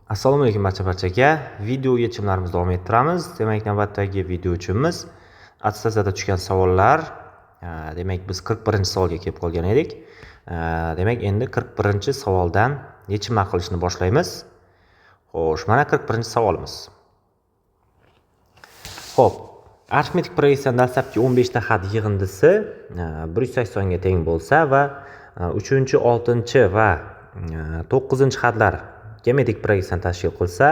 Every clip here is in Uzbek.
Assalomu alaykum barchaga. Video yechimlarimizni davom ettiramiz. Demak, navbatdagi video yechimimiz attestatsiyada tushgan savollar. Demak, biz 41-savolga kelib qolgan edik. Demak, endi 41-savoldan yechimlar qilishni boshlaymiz. Xo'sh, mana 41-savolimiz. Xo'p, arifmetik progressiyaning dastlabki 15 ta xat yig'indisi 180 ga teng bo'lsa va 3-chi, 6-chi va 9-chi xatlar geometrik progressiyani tashkil qilsa,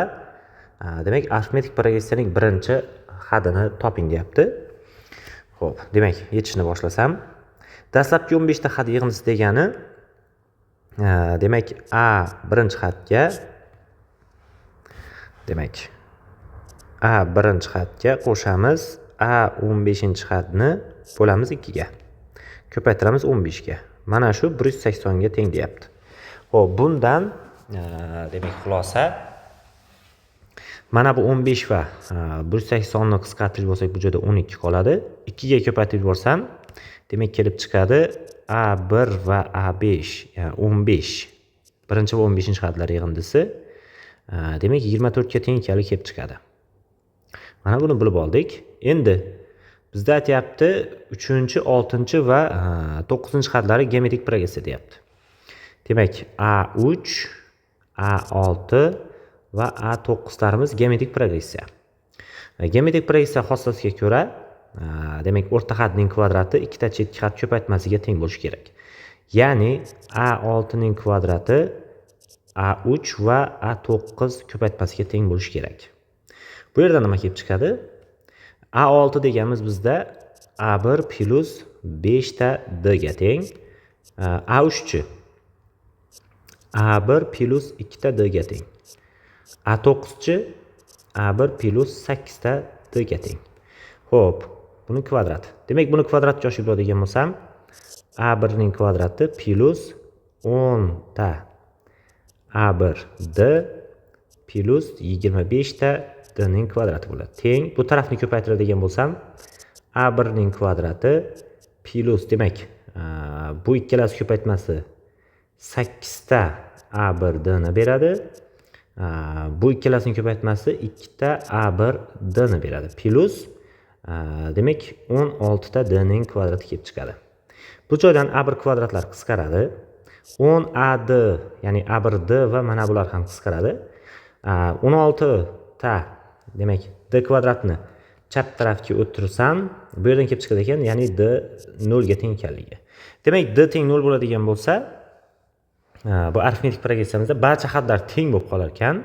demak, arifmetik progressiyaning birinchi xatini toping deyapti. Xo'p, demak, yechishni boshlasam, dastlabki 15 ta xat yig'indisi degani, demak, A birinchi xatga, demak, A birinchi xatga qo'shamiz, A 15-xatni bo'lamiz 2 ga. Ko'paytiramiz 15 ga. Mana shu 180 ga teng deyapti. Xo'p, bundan demak, xulosa mana bu 15 va 180 ni qisqartirib bo'lsak, bu joyda 12 qoladi. 2 ga ko'paytirib yuborsam, demak, kelib chiqadi A1 va A5, ya'ni 15. Birinchi va 15-xatlar yig'indisi demak 24 ga teng ekanligi kelib chiqadi. Mana buni bilib oldik. Endi bizda aytayapti 3-chi, 6-chi va 9-chi xatlari geometrik progressiya deyapti. Demak, A3, A6 va A9larimiz geometrik progressiya. Geometrik progressiya xossasiga ko'ra, demak, o'rta xatning kvadrati ikkita chetki xat ko'paytmasiga teng bo'lishi kerak. Ya'ni A6 ning kvadrati A3 va A9 ko'paytmasiga teng bo'lishi kerak. Bu yerda nima kelib chiqadi? A6 deganimiz bizda A1 plus 5 ta D ga teng. A3chi A1 plus 2 ta D ga teng. A9chi A1 plus 8 ta D ga teng. Xo'p, buni kvadrati. Demak, buni kvadratga oshirib oladigan bo'lsam, A1 ning kvadrati plus 10 ta A1 D plus 25 ta D ning kvadrati bo'ladi. Teng, bu tarafni ko'paytiradigan bo'lsam, A1 ning kvadrati plus, demak, bu ikkalasi ko'paytmasi 8 ta A1 D ni beradi. Bu ikkalasining ko'paytmasi 2 ta A1 D ni beradi. Plus, demak, 16 ta D ning kvadrati kelib chiqadi. Bu joydan A1 kvadratlar qisqaradi. 10 AD, ya'ni A1 D va mana bular ham qisqaradi. 16 ta, demak, D kvadratni chap tarafga o'ttirsam, bu yerdan kelib chiqadi ekan, ya'ni D 0 ga teng ekanligi. Demak, D teng 0 bo'ladigan bo'lsa, bu arifmetik progressiyamizda barcha xatlar teng bo'lib qolar ekan.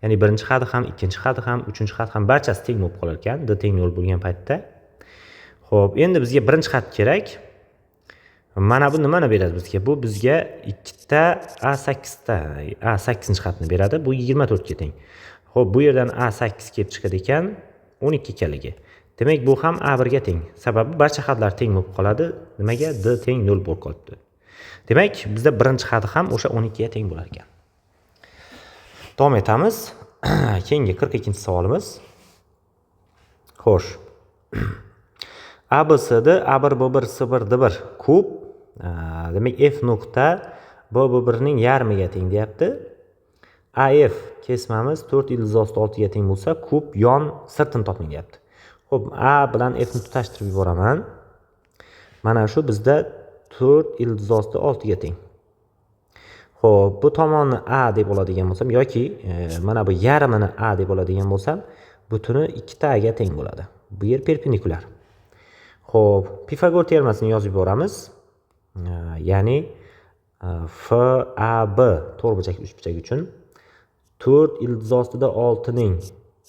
Ya'ni birinchi xati ham, ikkinchi xati ham, uchinchi xat ham barchasi teng bo'lib qolar ekan, D teng 0 bo'lgan paytda. Xo'p, endi bizga birinchi xat kerak. Mana bu nimani beradi bizga? Bu bizga 2 ta A8 xatni beradi. Bu 24 ga teng. Xo'p, bu yerdan A8 kelib chiqadi ekan, 12 ekanligi. Demak, bu ham A1 ga teng. Sababi barcha xatlar teng bo'lib qoladi. Nimaga? D teng 0 bo'lib qolibdi. Demak, bizda birinchi xati ham o'sha 12 ga teng bo'lar ekan. Davom etamiz. Keyingi 42-savolimiz. Xo'sh. ABCD A1 B1 C1 D1 kub, demak, F nuqta B1 ning yarmiga teng deyapti. AF kesmamiz 4 ildiz osti 6 ga teng bo'lsa, kub yon sirtini toping deyapti. Xo'p, A bilan F ni tutashtirib yuboraman. Mana shu bizda 4 ildiz osti 6 ga teng. Xo'p, bu tomonni A deb oladigan bo'lsam yoki mana bu yarmini A deb oladigan bo'lsam, butuni 2 ta ga teng bo'ladi. Bu yer perpendikulyar. Xo'p, Pifagor teoremasini yozib yuboramiz. Ya'ni FAB to'rtburchak uchburchak uchun 4 ildiz ostida 6 ning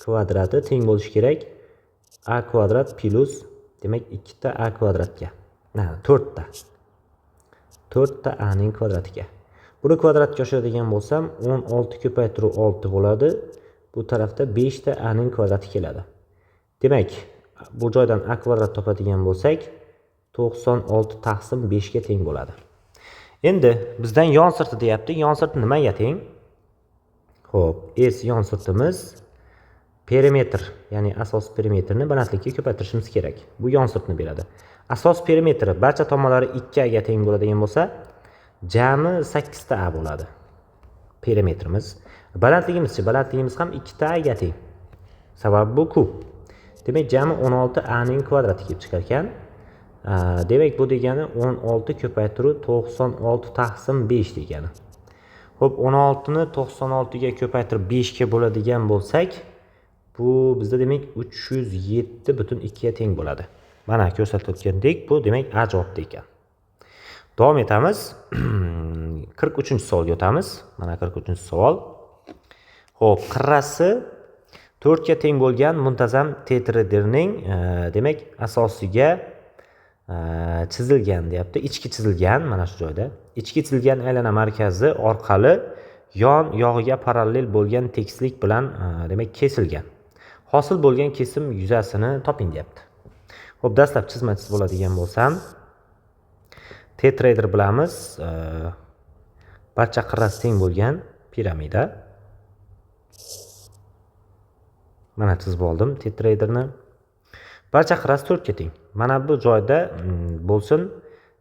kvadrati teng bo'lishi kerak A kvadrat plus, demak, 2 ta A kvadratga. 4 ta. 4 ta A ning kvadratiga. Buni kvadratga oshiradigan bo'lsam, 16 ko'paytiruv 6 bo'ladi. Bu tarafda 5 ta A ning kvadrati keladi. Demak, bu joydan A kvadrat topadigan bo'lsak, 96 taqsim 5 ga teng bo'ladi. Endi bizdan yon sirti deyapti. Yon sirti nimaga teng? Xo'p, S yon sirtimiz perimetr, ya'ni asos perimetrni balandlikka ko'paytirishimiz kerak. Bu yon sirtni beradi. Asos perimetri barcha tomonlari 2 ga teng bo'ladigan bo'lsa, jami 8 ta A bo'ladi. perimetrimiz. Balandligimizchi, balandligimiz ham 2 ta A ga teng. Sababi bu kub. Demak, jami 16 A ning kvadrati kelib chiqar ekan. Demak, bu degani 16 ko'paytiruv 96 taqsim 5 degani. Xo'p, 16 ni 96 ga ko'paytirib 5 ga bo'ladigan bo'lsak, bu bizda demak 307,2 ga teng bo'ladi. Mana ko'rsatilgandek, bu demak A javobda ekan. Davom etamiz. 43-savolga o'tamiz. Mana 43-savol. Xo'p, qirrasi 4 ga teng bo'lgan muntazam tetraederning demak asosiga chizilgan deyapti. Ichki chizilgan mana shu joyda. Ichki chizilgan aylana markazi orqali yon yog'iga parallel bo'lgan tekislik bilan demak kesilgan. Hosil bo'lgan kesim yuzasini toping deyapti. Xo'p, dastlab chizma chizib bo'ladigan bo'lsam, tetraeder bilamiz. Barcha qirrasi teng bo'lgan piramida. Mana chizib oldim tetraederni. Barcha qirrasi 4 ga teng. Mana bu joyda bo'lsin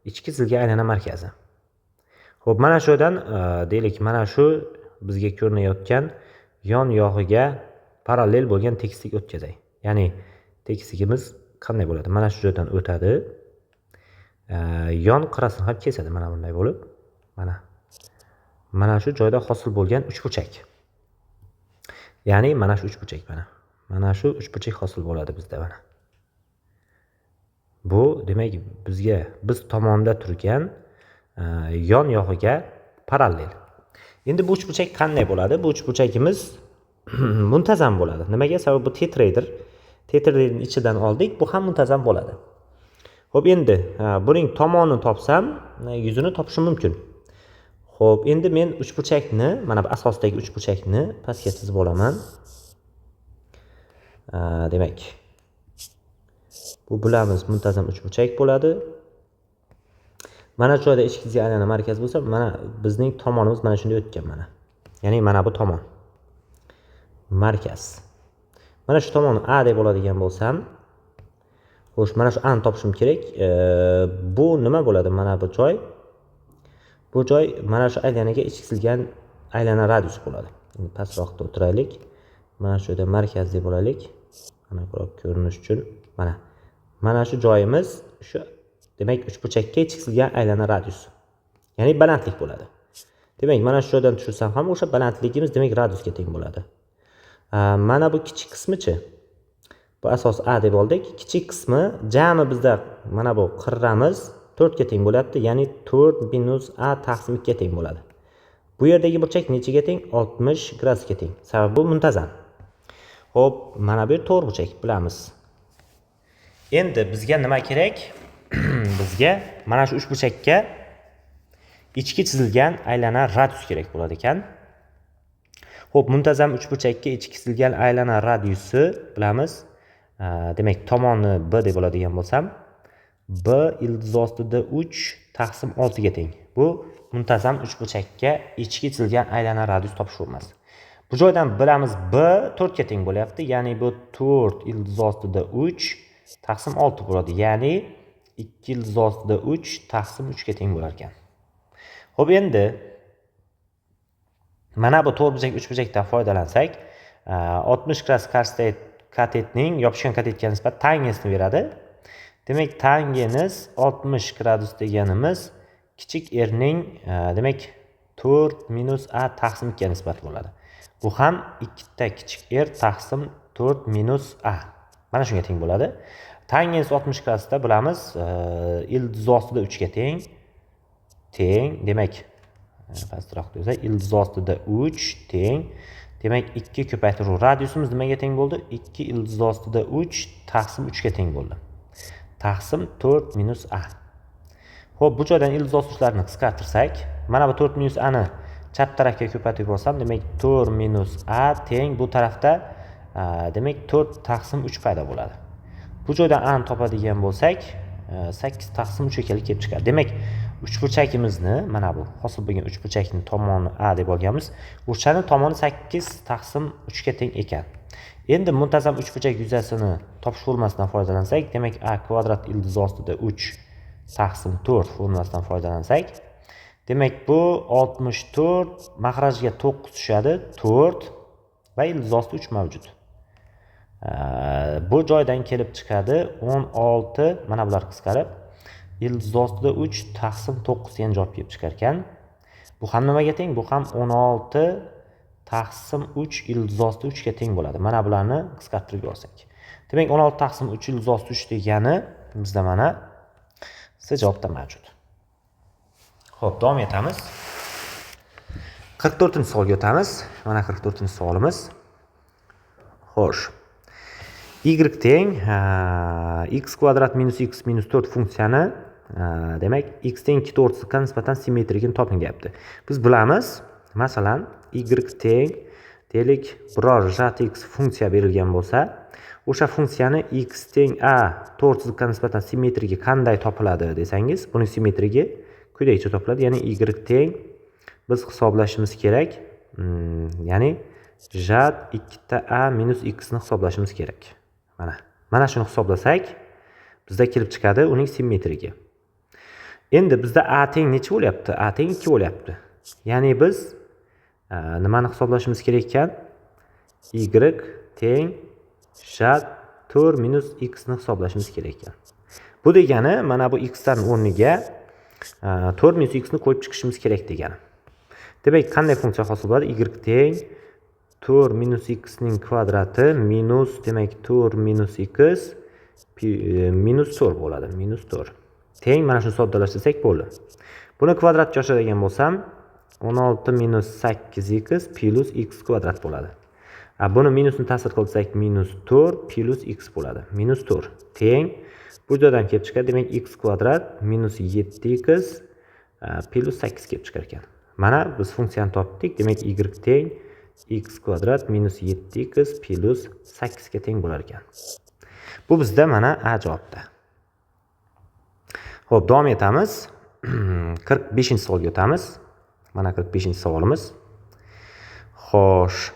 ichki chizilgan aylana markazi. Xo'p, mana shu yerdan deylik, mana shu bizga ko'rinayotgan yon yog'iga parallel bo'lgan tekislik o'tkazay. Ya'ni tekisligimiz qanday bo'ladi? Mana shu joydan o'tadi. Yon qirrasini ham kesadi mana bunday bo'lib. Mana shu joyda hosil bo'lgan uchburchak. Ya'ni mana shu uchburchak mana. Mana shu uchburchak hosil bo'ladi bizda mana. Bu demak bizga biz tomonda turgan yon yog'iga parallel. Endi bu uchburchak qanday bo'ladi? Bu uchburchagimiz muntazam bo'ladi. Nimaga? Sababi bu tetraeder. Tetraederning ichidan oldik, bu ham muntazam bo'ladi. Xo'p, endi buning tomonini topsam, yuzini topishim mumkin. Xo'p, endi men uchburchakni, mana bu asosdagi uchburchakni pastga chizib olaman. Demak, bu bilamiz muntazam uchburchak bo'ladi. Mana shu joyda ichki chizilgan aylana markazi bo'lsa, mana bizning tomonimiz mana shunday o'tgan mana. Ya'ni mana bu tomon. Markaz. Mana shu tomonni A deb oladigan bo'lsam, xo'sh, mana shu A ni topishim kerak. Bu nima bo'ladi? Mana bu joy. Bu joy mana shu aylanaga ichki chizilgan aylana radius bo'ladi. Endi pastroqda o'tiraylik. Mana shu yerda markaz deb olaylik. Mana ko'proq ko'rinish uchun mana shu joyimiz shu demak uchburchakka ichki chizilgan aylana radiusi. Ya'ni balandlik bo'ladi. Demak, mana shu joydan tushirsam ham o'sha balandligimiz demak radiusga teng bo'ladi. Mana bu kichik qismichi? Bu asos A deb oldik. Kichik qismi jami bizda mana bu qirramiz 4 ga teng bo'lyapti. Ya'ni 4 minus A taqsim 2 ga teng bo'ladi. Bu yerdagi burchak nechaga teng? 60 gradusga teng. Sababi bu muntazam. Xo'p, mana bu to'g'ri burchak bilamiz. Endi bizga nima kerak? Bizga mana shu uchburchakka ichki chizilgan aylana radius kerak bo'lar ekan. Xo'p, muntazam uchburchakka ichki chizilgan aylana radiusi bilamiz. Demak, tomoni B deb oladigan bo'lsam, B ildiz ostida 3 taqsim 6 ga teng. Bu muntazam uchburchakka ichki chizilgan aylana radius topish formulasi. Bu joydan bilamiz B 4 ga teng bo'lyapti. Ya'ni bu 4 ildiz ostida 3 taqsim 6 bo'ladi. Ya'ni 2 ildiz ostida 3 taqsim 3 ga teng bo'lar ekan. Xo'p, endi mana bu to'rtburchak uchburchakdan foydalansak, 60 gradus katetning yopishgan katetga nisbat tangenusni beradi. Demak, tangens 60 gradus deganimiz kichik erning demak 4 minus A taqsim 2 ga nisbat bo'ladi. Bu ham 2 ta kichik er taqsim 4 minus A. Mana shunga teng bo'ladi. Tangens 60 gradusda bilamiz, ildiz ostida 3 ga teng. Demak, pastroq desa, ildiz ostida 3 teng. Demak, 2 ko'paytiruv radiusimiz nimaga teng bo'ldi? 2 ildiz ostida 3 taqsim 3 ga teng bo'ldi. Taqsim 4 minus A. Xo'p, bu joydan ildiz ostlarni qisqartirsak, mana bu 4 minus A ni chap tarafga ko'paytirib olsam, demak 4 minus A teng bu tarafda demak 4 taqsim 3 paydo bo'ladi. Bu joydan A ni topadigan bo'lsak, 8 taqsim 3 ga kelib chiqadi. Demak, uchburchakimizni mana bu hosil bo'lgan uchburchakning tomoni A deb olganmiz. O'shaning tomoni 8 taqsim 3 ga teng ekan. Endi muntazam uchburchak yuzasini topish formulasidan foydalansak, demak A kvadrat ildiz ostida 3 taqsim 4 formulasidan foydalansak, Demak bu 64, mahrajga 9 tushadi, 4 va ildiz osti 3 mavjud. Bu joydan kelib chiqadi 16, mana bular qisqarib, ildiz ostida 3 taqsim 9 degan javob kelib chiqar ekan. Bu ham nimaga teng? Bu ham 16 taqsim 3 ildiz osti 3 ga teng bo'ladi. Mana bularni qisqartirib olsak. Demak 16 taqsim 3 ildiz osti 3 degani bizda mana C javobda mavjud. Xo'p, davom etamiz. 44-savolga o'tamiz. Mana 44-savolimiz. Xo'sh. Y teng x kvadrat minus x minus 4 funksiyani demak x teng 2 to'g'risiga nisbatan simmetrigini toping deyapti. Biz bilamiz, masalan, y teng deylik biror jat x funksiya berilgan bo'lsa, o'sha funksiyani x teng a to'g'risiga nisbatan simmetrigi qanday topiladi desangiz, buning simmetrigi quyidagicha topiladi. Ya'ni y teng biz hisoblashimiz kerak. Ya'ni jat 2a minus x ni hisoblashimiz kerak. Mana shuni hisoblasak, bizda kelib chiqadi uning simmetrigi. Endi bizda a teng necha bo'lyapti? A teng 2 bo'lyapti. Ya'ni biz nimani hisoblashimiz kerak ekan? Y teng jat 4 minus x ni hisoblashimiz kerak ekan. Bu degani mana bu x dan o'rniga 4 minus x ni qo'yib chiqishimiz kerak degani. Demak, qanday funksiya hosil bo'ladi? Y teng 4 minus x ning kvadrati minus, demak 4 minus x minus 4 bo'ladi. Minus 4. Teng, mana shuni soddalashtirsak bo'ldi. Buni kvadratga oshiradigan bo'lsam, 16 minus 8x plus x kvadrat bo'ladi. Buni minusni ta'sir qilsak, minus 4 plus x bo'ladi. Minus 4. Teng, bu joydan kelib chiqadi. Demak, x kvadrat minus 7x plus 8 kelib chiqar ekan. Mana biz funksiyani topdik. Demak, y teng x kvadrat minus 7x plus 8 ga teng bo'lar ekan. Bu bizda mana A javobda. Xo'p, davom etamiz. 45-savolga o'tamiz. Mana 45-savolimiz. Xo'sh.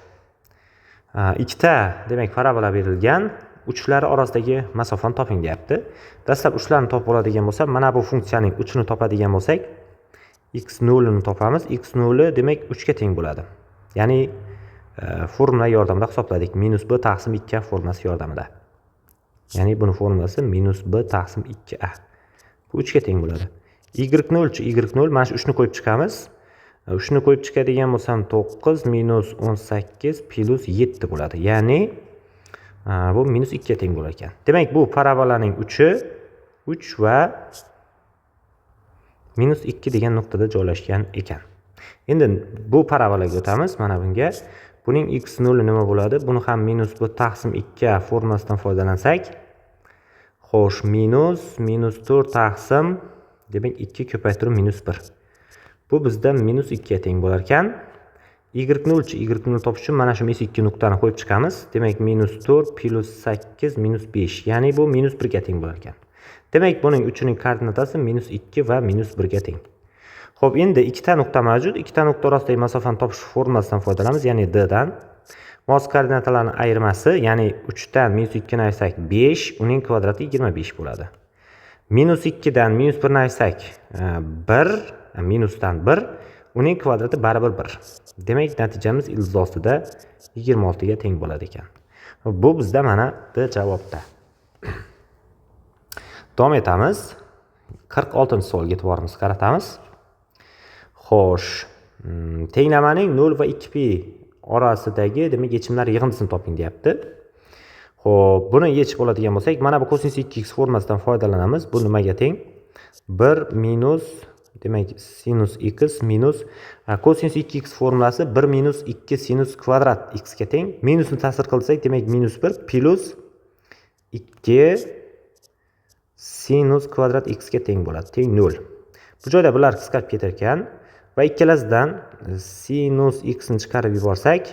Ikkita, demak, parabola berilgan. Uchlari orasidagi masofani toping deyapti. Dastlab uchlarni topib oladigan bo'lsam, mana bu funksiyaning uchini topadigan bo'lsak, x0 ni topamiz. x0 demak 3 ga teng bo'ladi. Ya'ni formula yordamida hisobladik. Minus b taqsim 2a formulasi yordamida. Ya'ni buni formulasi minus b taqsim 2a. Bu 3 ga teng bo'ladi. y0chi, y0 mana shu 3 ni qo'yib chiqamiz. 3 ni qo'yib chiqadigan bo'lsam 9 minus 18 plus 7 bo'ladi. Ya'ni bu minus 2 ga teng bo'lar ekan. Demak, bu parabolaning uchi 3 va minus 2 degan nuqtada joylashgan ekan. Endi bu parabolaga o'tamiz. Mana bunga buning x0 nima bo'ladi? Buni ham minus b taqsim 2a formulasidan foydalansak, xo'sh, minus 4 taqsim, demak 2 ko'paytirib minus 1. Bu bizda minus 2 ga teng bo'lar ekan. y0chi, y0 topish uchun mana shu minus 2 nuqtani qo'yib chiqamiz. Demak, minus 4 plus 8 minus 5. Ya'ni bu minus 1 ga teng bo'lar ekan. Demak, buning uchining koordinatasi minus 2 va minus 1 ga teng. Xo'p, endi ikkita nuqta mavjud. Ikkita nuqta orasidagi masofani topish formulasidan foydalanamiz, ya'ni d dan. Mos koordinatalarning ayirmasi, ya'ni 3 dan minus 2 ni ayirsak 5, uning kvadrati 25 bo'ladi. Minus 2 dan minus 1 ni ayirsak 1, minusdan 1, uning kvadrati baribir 1. Demak, natijamiz ildiz ostida 26 ga teng bo'ladi ekan. Bu bizda mana D javobda. Davom etamiz. 46-savolga e'tiborimizni qaratamiz. Xo'sh, tenglamaning 0 va 2pi orasidagi demak yechimlar yig'indisini toping deyapti. Xo'p, buni yechib oladigan bo'lsak, mana bu kosinus 2x formulasidan foydalanamiz. Bu nimaga teng? 1 minus, demak sinus x minus kosinus 2x formulasi 1 minus 2 sinus kvadrat x ga teng. Minusni ta'sir qilsak, demak minus 1 plus 2 sinus kvadrat x ga teng bo'ladi. Teng 0. Bu joyda bular qisqarib ketar ekan va ikkalasidan sinus x ni chiqarib yuborsak,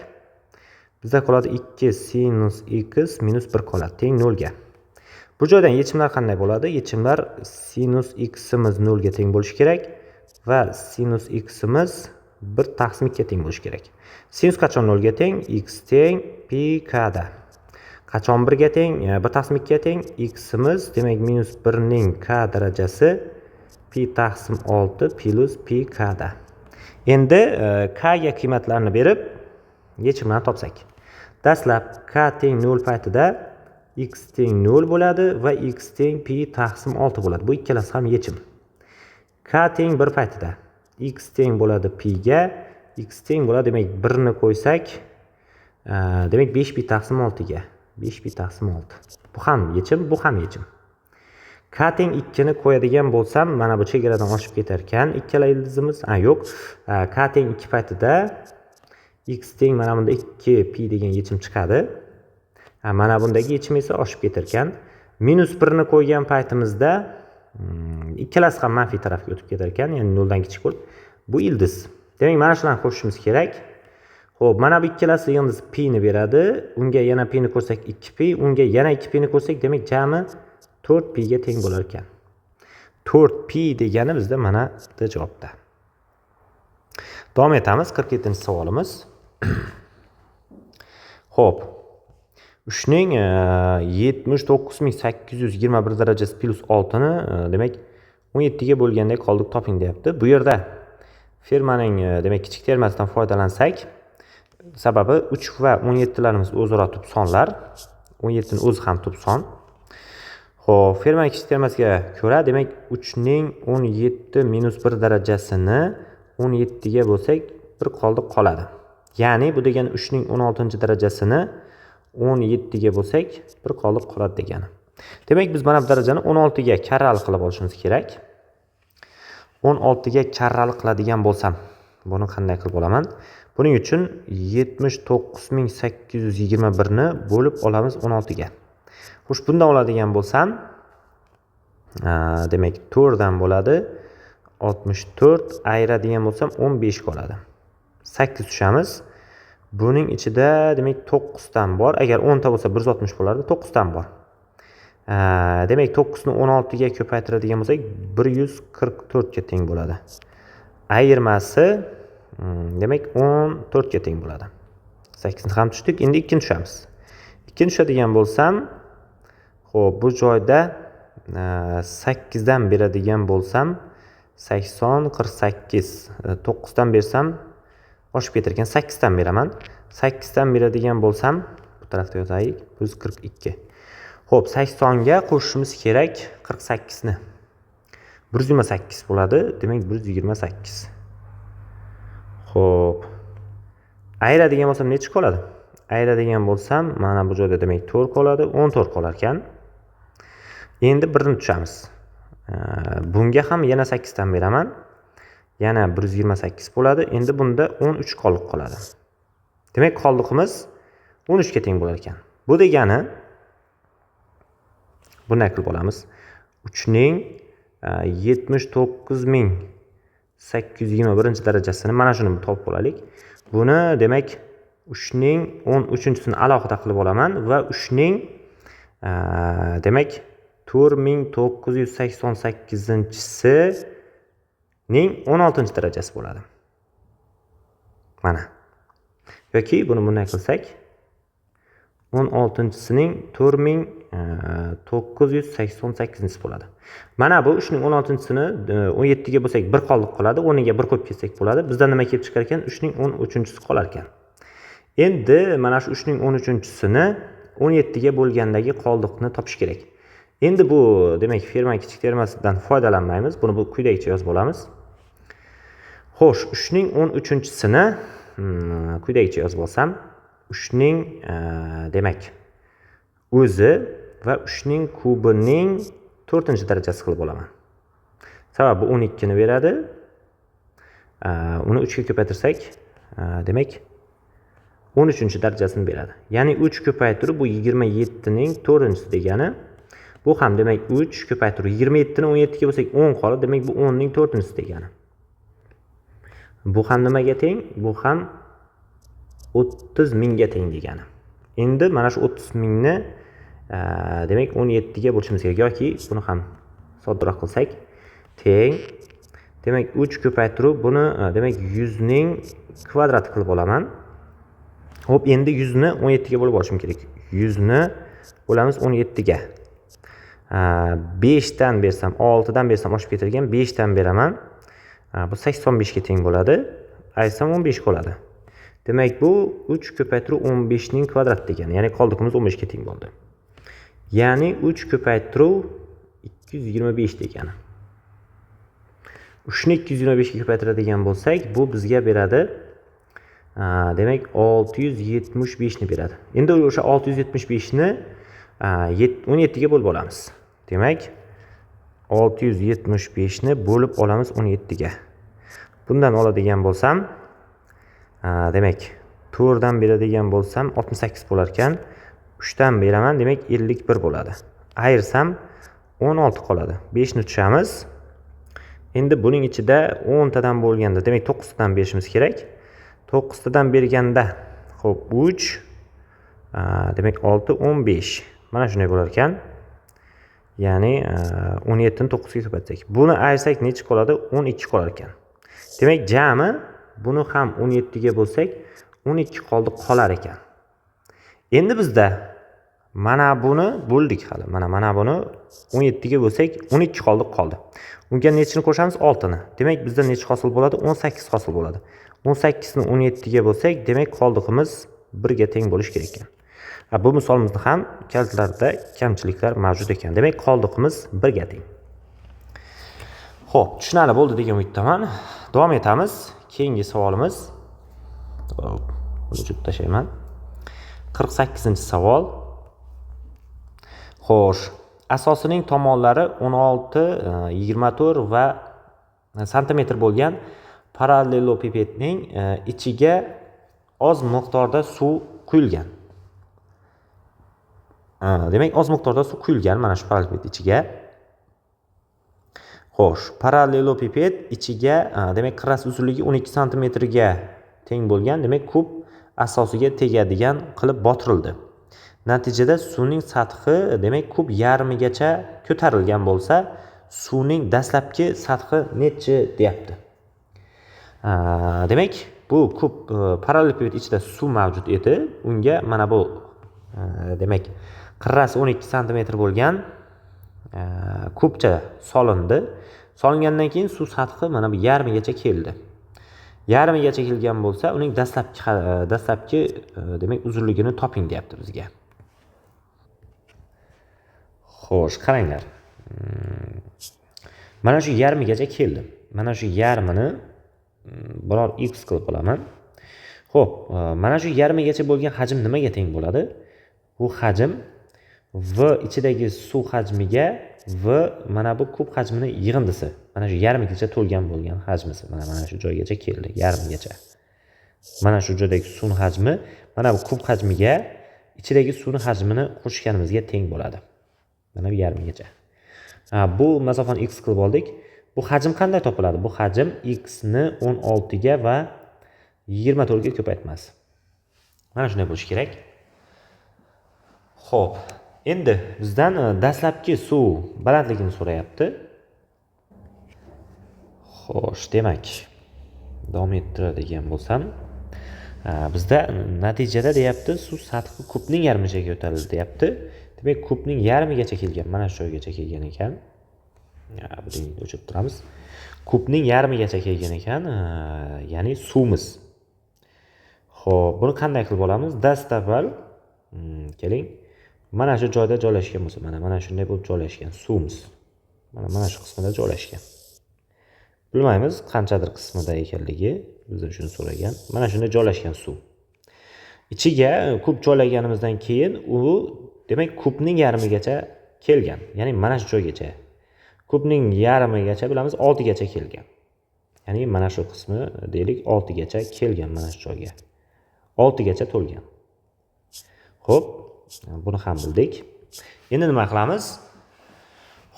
bizda qoladi 2 sinus x minus 1 qoladi. Teng 0 ga. Bu joydan yechimlar qanday bo'ladi? Yechimlar sinus x imiz 0 ga teng bo'lishi kerak va sinus x imiz 1 taqsim 2 ga teng bo'lishi kerak. Sinus qachon 0 ga teng? X teng pi k da. Qachon 1 ga teng? 1 taqsim 2 ga teng? X imiz demak minus 1 ning k darajasi pi taqsim 6 plus pi k da. Endi k ga qiymatlarni berib yechimini topsak. Dastlab k teng 0 paytida x teng 0 bo'ladi va x teng pi taqsim 6 bo'ladi. Bu ikkalasi ham yechim. K teng 1 paytida x teng bo'ladi pi ga, x teng bo'ladi, demak 1 ni qo'ysak, demak 5 pi taqsim 6 ga. 5 pi taqsim 6. Bu ham yechim, bu ham yechim. K teng 2 ni qo'yadigan bo'lsam, mana bu chegaradan oshib ketar ekan ikkala ildizimiz. Yo'q. K teng 2 paytida x teng mana bunda 2 pi degan yechim chiqadi. Mana bundagi yechim esa oshib ketar ekan. -1 ni qo'ygan paytimizda ikkalasi ham manfiy tarafga o'tib ketar ekan, ya'ni 0 dan kichik bo'lib. Bu ildiz. Demak, mana shularni qo'shishimiz kerak. Xo'p, mana bu ikkalasi ildiz pi ni beradi. Unga yana pi ni qo'shsak 2 pi, unga yana 2 pi ni qo'shsak, demak jami 4 pi ga teng bo'lar ekan. 4 pi degani bizda mana bu javobda. Davom etamiz 47-savolimiz. Xo'p. 3 ning 79821 darajasi plus 6 ni demak 17 ga bo'lganda qoldiq toping deyapti. Bu yerda fermaning demak kichik termasidan foydalansak, sababi 3 va 17 larimiz o'zaro tub sonlar. 17 ning o'zi ham tub son. Xo'p, fermaning kichik termasiga ko'ra, demak 3 ning 17 minus 1 darajasini 17 ga bo'lsak, bir qoldiq qoladi. Ya'ni bu degani 3 ning 16 darajasini 17 ga bo'lsak, bir qoldiq qoladi degani. Demak, biz mana bu darajani 16 ga karrali qilib olishimiz kerak. 16 ga karrali qiladigan bo'lsam, buni qanday qilib olaman? Buning uchun 79821 ni bo'lib olamiz 16 ga. Xo'sh, bundan oladigan bo'lsam, demak 4 dan bo'ladi. 64 ayiradigan bo'lsam 15 qoladi. 8 tushamiz. Buning ichida demak 9 dan bor. Agar 10 ta bo'lsa 160 bo'lardi, 9 dan bor. Demak 9 ni 16 ga ko'paytiradigan bo'lsak 144 ga teng bo'ladi. Ayirmasi demak 14 ga teng bo'ladi. 8 ni ham tushdik. Endi 2 ni tushamiz. 2 ni tushadigan bo'lsam, xo'p, bu joyda 8 dan beradigan bo'lsam 80 48. 9 dan bersam oshib ketar ekan. 8 dan beraman. 8 dan beradigan bo'lsam, bu tarafda yozaylik, 142. Xo'p, 80 ga qo'shishimiz kerak 48 ni. 128 bo'ladi. Demak 128. Xo'p. Ayiradigan bo'lsam necha qoladi? Ayiradigan bo'lsam, mana bu joyda demak 4 qoladi, 14 qolar ekan. Endi 1 ni tushamiz. Bunga ham yana 8 dan beraman. Yana 128 bo'ladi. Endi bunda 13 qoldiq qoladi. Demak, qoldiqimiz 13 ga teng bo'lar ekan. Bu degani bunday qilib olamiz. 3 ning 79821 darajasini mana shuni topib olaylik. Buni demak 3 ning 13-sini alohida qilib olaman va 3 ning demak 4988-si ning 16 darajasi bo'ladi. Mana. Yoki buni bunday qilsak 16-sining 4988-si bo'ladi. Mana bu 3 ning 16-sini 17 ga bo'lsak 1 qoldiq qoladi, 10 ga 1 qo'yib ketsak bo'ladi. Bizdan nima kelib chiqar ekan? 3 ning 13-si qolar ekan. Endi mana shu 3 ning 13-sini 17 ga bo'lgandagi qoldiqni topish kerak. Endi bu demak ferma kichik termasidan foydalanmaymiz. Buni bu quyidagicha yozib olamiz. Xo'sh, 3 ning 13-sini quyidagicha yozib olsam, 3 ning demak o'zi va 3 ning kubining 4-darajasi qilib olaman. Sababi 12 ni beradi. Uni 3 ga ko'paytirsak, demak 13-darajasini beradi. Ya'ni 3 ko'paytirib bu 27 ning 4-si degani. Bu ham demak 3 ko'paytirib 27 ni 17 ga bo'lsak 10 qoladi. Demak bu 10 ning 4-si degani. Bu ham nimaga teng? Bu ham 30 mingga teng degani. Endi mana shu 30 mingni demak 17 ga bo'lishimiz kerak yoki buni ham soddroq qilsak teng. Demak 3 ko'paytirib buni demak 100 ning kvadrati qilib olaman. Xo'p, endi 100 ni 17 ga bo'lib olishim kerak. 100 ni bo'lamiz 17 ga. 5 dan bersam, 6 dan bersam oshib ketilgan, 5 dan beraman. Bu 85 ga teng bo'ladi. Aytsam 15 qoladi. Demak, bu 3 ko'paytirib 15 ning kvadrat degani. Ya'ni qoldiqimiz 15 ga teng bo'ldi. Ya'ni 3 ko'paytirib 225 degani. 3 ni 225 ga ko'paytiradigan bo'lsak, bu bizga beradi. Demak, 675 ni beradi. Endi o'sha 675 ni 17 ga bo'lib olamiz. Demak, 675 ni bo'lib olamiz 17 ga. Bundan oladigan bo'lsam, demak, 4 dan beradigan bo'lsam 68 bo'lar ekan. 3 dan beraman, demak 51 bo'ladi. Ayirsam 16 qoladi. 5 ni tushamiz. Endi buning ichida 10 tadan bo'lganda, demak 9 tadan berishimiz kerak. 9 tadan berganda, xo'p, 3 demak 6 15. Mana shunday bo'lar ekan. Ya'ni 17 ni 9 ga ko'paytsak. Buni ayirsak necha qoladi? 12 qolar ekan. Demak, jami buni ham 17 ga bo'lsak, 12 qoldi qolar ekan. Endi bizda mana buni bo'ldik hali. Mana buni 17 ga bo'lsak, 12 qoldi. Unga nechini qo'shamiz? 6 ni. Demak, bizda necha hosil bo'ladi? 18 hosil bo'ladi. 18 ni 17 ga bo'lsak, demak qoldiqimiz 1 ga teng bo'lish kerak ekan. Bu misolimizni ham kalkulyatlarda kamchiliklar mavjud ekan. Demak, qoldiqimiz 1 ga teng. Xo'p, tushunarli bo'ldi degan umiddaman. Davom etamiz. Keyingi savolimiz. Buni chutib tashlayman. 48-savol. Xo'sh, asosining tomonlari 16, 24 va santimetr bo'lgan parallelopipedning ichiga oz miqdorda suv quyilgan. Demak, oz miqdorda suv quyilgan mana shu parallelopiped ichiga. Xo'sh, parallelopiped ichiga demak qirrasi uzunligi 12 cm ga teng bo'lgan, demak kub asosiga tegadigan qilib botirildi. Natijada suvning sathi demak kub yarmigacha ko'tarilgan bo'lsa, suvning dastlabki sathi necha deyapti. Demak, bu kub parallelopiped ichida suv mavjud edi. Unga mana bu demak qirrasi 12 cm bo'lgan kubcha solindi. Solingandan keyin suv sathi mana bu yarmigacha keldi. Yarmigacha kelgan bo'lsa, uning dastlabki demak uzunligini toping deyapti bizga. Xo'sh, qaranglar. Mana shu yarmigacha keldi. Mana shu yarmini biror x qilib olaman. Xo'p, mana shu yarmigacha bo'lgan hajm nimaga teng bo'ladi? Bu hajm v ichidagi suv hajmiga v mana bu kub hajmini yig'indisi. Mana shu yarmigacha to'lgan bo'lgan hajmisi. Mana shu joygacha keldi, yarmigacha. Mana shu joydagi suv hajmi mana bu kub hajmiga ichidagi suv hajmini qo'shganimizga teng bo'ladi. Mana bu yarmigacha. Bu masofani x qilib oldik. Bu hajm qanday topiladi? Bu hajm x ni 16 ga va 24 ga ko'paytmasi. Mana shunday bo'lishi kerak. Xo'p, endi bizdan dastlabki suv balandligini so'rayapti. Xo'sh, demak, davom ettiradigan bo'lsam, bizda natijada deyapti, suv sathi kubning yarmigacha ko'tarildi deyapti. Demak, kubning yarmigacha kelgan, mana shu joygacha kelgan ekan. Buni o'chirib turamiz. Kubning yarmigacha kelgan ekan, ya'ni suvimiz. Xo'p, buni qanday qilib olamiz? Dastavval keling. Mana shu joyda joylashgan bo'lsa, mana shunday bo'lib joylashgan suvimiz. Mana shu qismida joylashgan. Bilmaymiz qanchadir qismida ekanligi, bizdan shuni so'ragan. Mana shunday joylashgan suv. Ichiga kub joylaganimizdan keyin u demak kubning yarmigacha kelgan. Ya'ni mana shu joygacha. Kubning yarmigacha bilamiz 6 gacha kelgan. Ya'ni mana shu qismi deylik 6 gacha kelgan mana shu joyga. 6 gacha to'lgan. Xo'p, buni ham bildik. Endi nima qilamiz?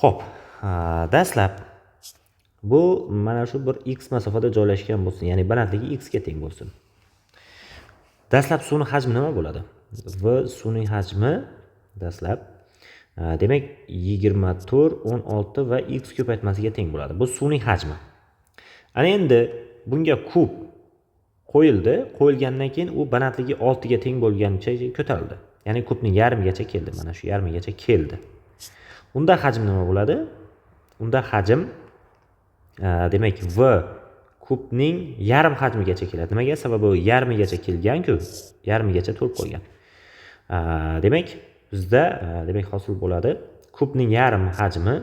Xo'p, dastlab bu mana shu bir x masofada joylashgan bo'lsin, ya'ni balandligi x ga teng bo'lsin. Dastlab suvning hajmi nima bo'ladi? V suvning hajmi dastlab demak 24, 16 va x ko'paytmasiga teng bo'ladi. Bu suvning hajmi. Ana endi bunga kub qo'yildi. Qo'yilgandan keyin u balandligi 6 ga teng bo'lganicha ko'tarildi. Ya'ni kubning yarmigacha keldi. Mana shu yarmigacha keldi. Unda hajm nima bo'ladi? Unda hajm demak v kubning yarim hajmigacha keladi. Nimaga? Sababi u yarmigacha kelgan-ku, yarmigacha to'lib qo'ygan. Demak, bizda demak hosil bo'ladi kubning yarim hajmi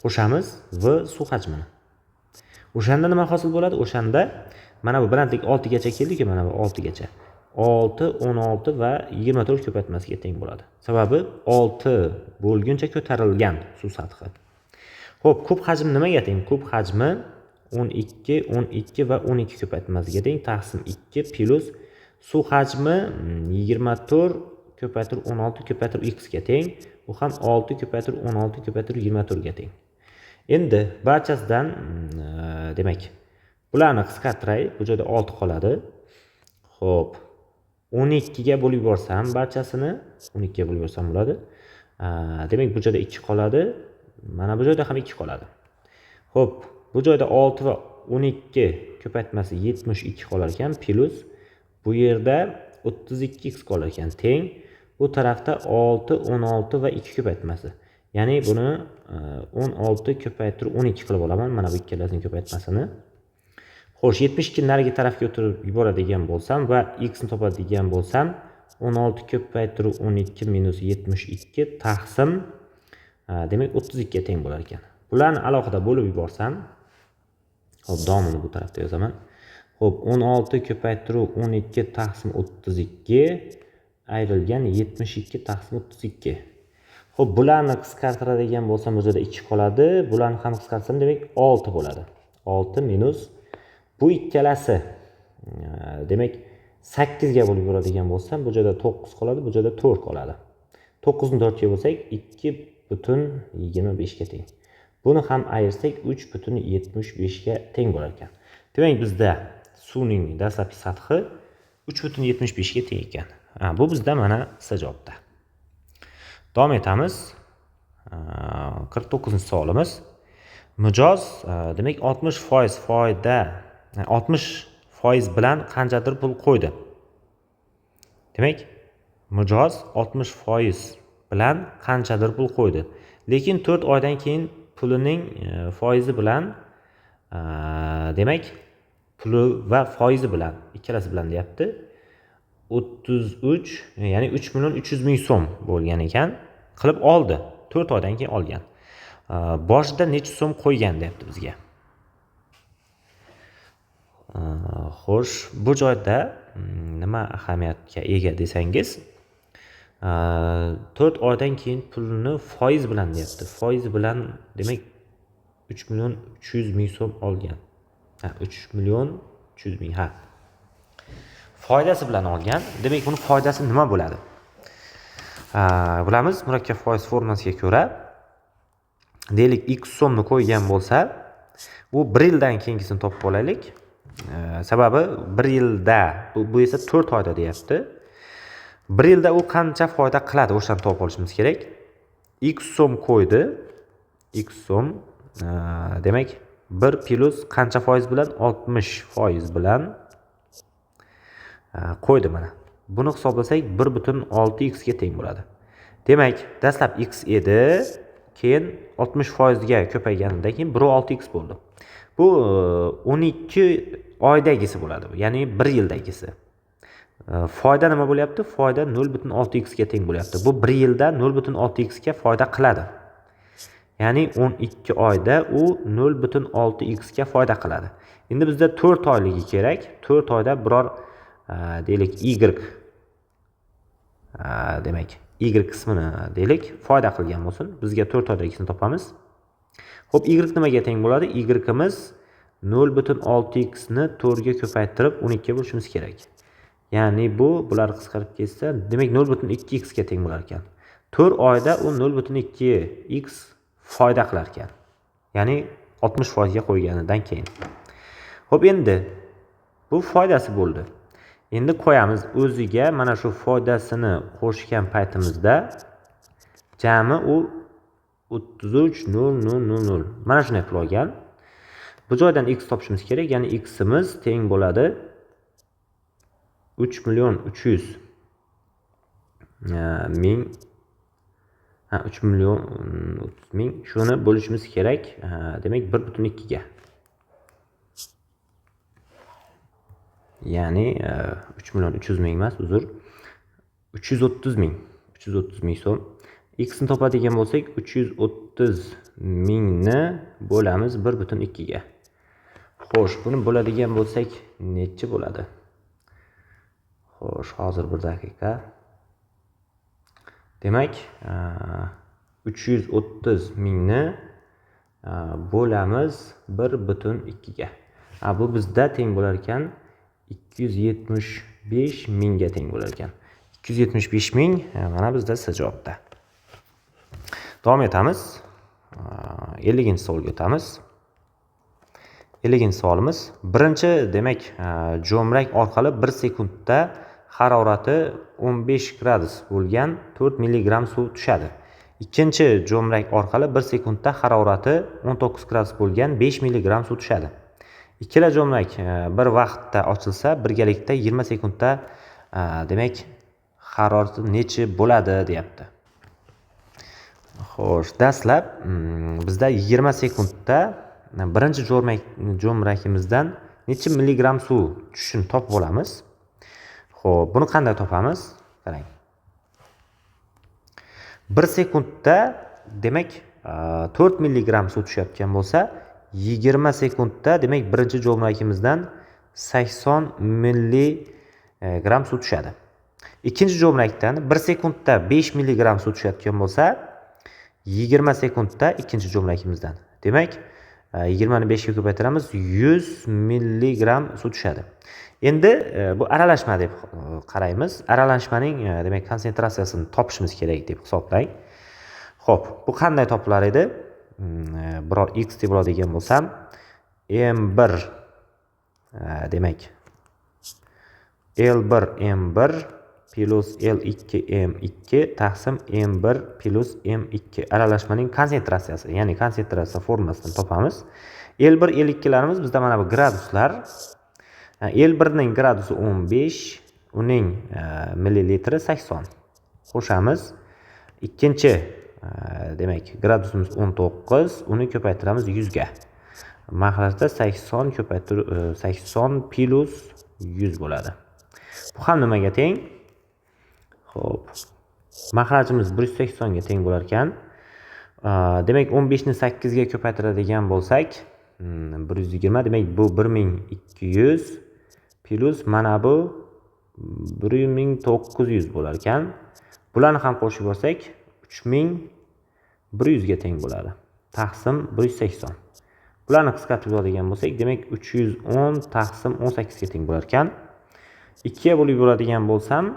qo'shamiz v suv hajmini. O'shanda nima hosil bo'ladi? O'shanda mana bu balandlik 6 gacha keldi-ku, mana bu 6 gacha. 6, 16 va 24 ko'paytmasiga teng bo'ladi. Sababi 6 bo'lguncha ko'tarilgan suv sathi. Xo'p, kub hajmi nimaga teng? Kub hajmi 12, 12 va 12 ko'paytmasiga teng taqsim 2 plus suv hajmi 24 ko'paytir 16 ko'paytir x ga teng. Bu ham 6 ko'paytir 16 ko'paytir 24 ga teng. Endi barchasidan demak bularni qisqartiray. Bu joyda 6 qoladi. Xo'p, 12 ga bo'lib yuborsam barchasini 12 ga bo'lib yuborsam bo'ladi. Demak bu joyda 2 qoladi. Mana bu joyda ham 2 qoladi. Xo'p, bu joyda 6 va 12 ko'paytmasi 72 qolar ekan plus bu yerda 32x qolar ekan teng. Bu tarafda 6, 16 va 2 ko'paytmasi. Ya'ni buni 16 ko'paytirib 12 qilib olaman. Mana bu ikkalasining ko'paytmasini. Xo'sh, 72 nariga tarafga o'tirib yuboradigan bo'lsam va x ni topadigan bo'lsam 16 ko'paytirib 12 minus 72 taqsim demak 32 ga teng bo'lar ekan. Bularni alohida bo'lib yuborsam, hop, davomini bu tarafda yozaman. Hop, 16 ko'paytirib 12 taqsim 32 ayrilgan 72 taqsim 32. Hop, bularni qisqartiradigan bo'lsam, bu yerda 2 qoladi. Bularni ham qisqartsam, demak 6 bo'ladi. 6 minus bu ikkalasi demak 8 ga bo'lib yuboradigan bo'lsam, bu yerda 9 qoladi, bu yerda 4 qoladi. 9 ni 4 ga bo'lsak 2,25 ga teng. Buni ham ayirsak 3,75 ga teng bo'lar ekan. Demak, bizda suvning dastlabki sathi 3,75 ga teng ekan. Bu bizda mana C javobda. Davom etamiz. 49-savolimiz. Mijoz demak 60% foyda 60% bilan qanchadir pul qo'ydi. Demak, mijoz 60% bilan qanchadir pul qo'ydi. Lekin 4 oydan keyin pulining foizi bilan demak, puli va foizi bilan ikkalasi bilan deyapti. 33, ya'ni 3 million 300 ming so'm bo'lgan ekan, qilib oldi. 4 oydan keyin olgan. Boshida necha so'm qo'ygan deyapti bizga. Xo'sh, bu joyda nima ahamiyatga ega desangiz, 4 oydan keyin pulni foiz bilan deyapti. Foiz bilan demak 3 million 300 ming so'm olgan. 3 million 300 ming, ha. Foydasi bilan olgan. Demak, buni foydasi nima bo'ladi? Bilamiz, murakkab foiz formulasiga ko'ra, deylik x so'mni qo'ygan bo'lsa, u 1 yildan keyingisini topib olaylik. Sababi 1 yilda, bu esa 4 oyda deyapti. 1 yilda u qancha foyda qiladi, o'shani topib olishimiz kerak. X so'm qo'ydi. X so'm demak 1 plus qancha foiz bilan? 60% bilan qo'ydi mana. Buni hisoblasak 1,6x ga teng bo'ladi. Demak, dastlab x edi, keyin 60% ga ko'payganidan keyin 1,6x bo'ldi. Bu 12 oydagisi bo'ladi, ya'ni 1 yildagisi. Foyda nima bo'lyapti? Foyda 0,6x ga teng bo'lyapti. Bu 1 yilda 0,6x ga foyda qiladi. Ya'ni 12 oyda u 0,6x ga foyda qiladi. Endi bizda 4 oyligi kerak. 4 oyda biror deylik y demak y qismini deylik foyda qilgan bo'lsin. Bizga 4 oydagisini topamiz. Xo'p, y nimaga teng bo'ladi? Y imiz 0,6x ni 4 ga ko'paytirib 12 ga bo'lishimiz kerak. Ya'ni bular qisqarib ketsa, demak 0,2x ga teng bo'lar ekan. 4 oyda u 0,2x foyda qilar ekan. Ya'ni 60% ga qo'yganidan keyin. Xo'p, endi bu foydasi bo'ldi. Endi qo'yamiz o'ziga mana shu foydasini qo'shgan paytimizda jami u 33,000. Mana shunday pul olgan. Bu joydan x topishimiz kerak, ya'ni x imiz teng bo'ladi 3,300,000 3 million 30 ming. Shuni bo'lishimiz kerak. Demak 1.2 ga. Ya'ni 3 million 300 ming emas, uzr. 330 ming. 330 ming so'm. X ni topadigan bo'lsak, 330 mingni bo'lamiz 1.2 ga. Xo'sh, buni bo'ladigan bo'lsak, necha bo'ladi? Xo'sh, hozir bir daqiqa. Demak, 330 mingni bo'lamiz 1.2 ga. Bu bizda teng bo'lar ekan 275 mingga teng bo'lar ekan. 275 ming mana bizda C javobda. Davom etamiz. 50-savolga o'tamiz. 50-savolimiz. Birinchi, demak, jo'mrak orqali 1 sekundda harorati 15 gradus bo'lgan 4 milligram suv tushadi. Ikkinchi jo'mrak orqali 1 sekundda harorati 19 gradus bo'lgan 5 milligram suv tushadi. Ikkala jo'mrak bir vaqtda ochilsa, birgalikda 20 sekundda demak harorati necha bo'ladi deyapti. Xo'sh, dastlab bizda 20 sekundda birinchi jo'mrakimizdan necha milligram suv tushishini topib olamiz. Xo'p, buni qanday topamiz? Qarang. 1 sekundda demak 4 milligram suv tushayotgan bo'lsa, 20 sekundda demak birinchi jo'mrakimizdan 80 milligram suv tushadi. Ikkinchi jo'mrakdan 1 sekundda 5 milligram suv tushayotgan bo'lsa, 20 sekundda ikkinchi jo'mrakimizdan. Demak, 20 ni 5 ga ko'paytiramiz, 100 milligram suv tushadi. Endi bu aralashma deb qaraymiz. Aralashmaning demak konsentratsiyasini topishimiz kerak deb hisoblang. Xo'p, bu qanday topilar edi? Biror x deb oladigan bo'lsam, m1 demak L1 m1 plus L2 m2 taqsim m1 plus m2 aralashmaning konsentratsiyasi, ya'ni konsentratsiya formulasini topamiz. L1 L2larimiz bizda mana bu graduslar. L1 ning gradusi 15, uning millilitri 80. Qo'shamiz. Ikkinchi demak gradusimiz 19, uni ko'paytiramiz 100 ga. Mahrajda 80 80 plus 100 bo'ladi. Bu ham nimaga teng? Xo'p. Mahrajimiz 180 ga teng bo'lar ekan. Demak 15 ni 8 ga ko'paytiradigan bo'lsak, 120, demak bu 1200 plus mana bu 1900 bo'lar ekan. Bularni ham qo'shib olsak 3100 ga teng bo'ladi. Taqsim 180. Bularni qisqartirib oladigan bo'lsak, demak 310 taqsim 18 ga teng bo'lar ekan. 2 ga bo'lib bo'ladigan bo'lsam,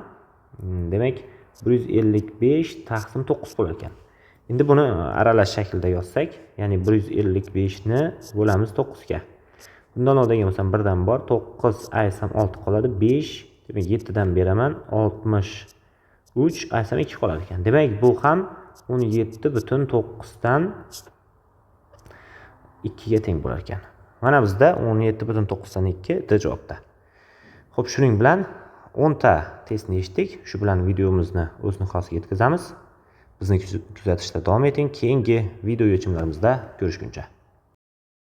demak 155 taqsim 9 bo'lar ekan. Endi buni aralash shaklda yozsak, ya'ni 155 ni bo'lamiz 9 ga. Bundan oladigan bo'lsam 1 dan bor, 9 aysam 6 qoladi, 5, demak 7 dan beraman, 63 aysam 2 qolar ekan. Demak bu ham 17.9 dan 2 ga teng bo'lar ekan. Mana bizda 17.9 dan 2 D javobda. Xo'p, shuning bilan 10 ta testni yechdik. Shu bilan videomizni o'z nihoyasiga yetkazamiz. Bizni kuzatishda davom eting. Keyingi video yechimlarimizda ko'rishguncha.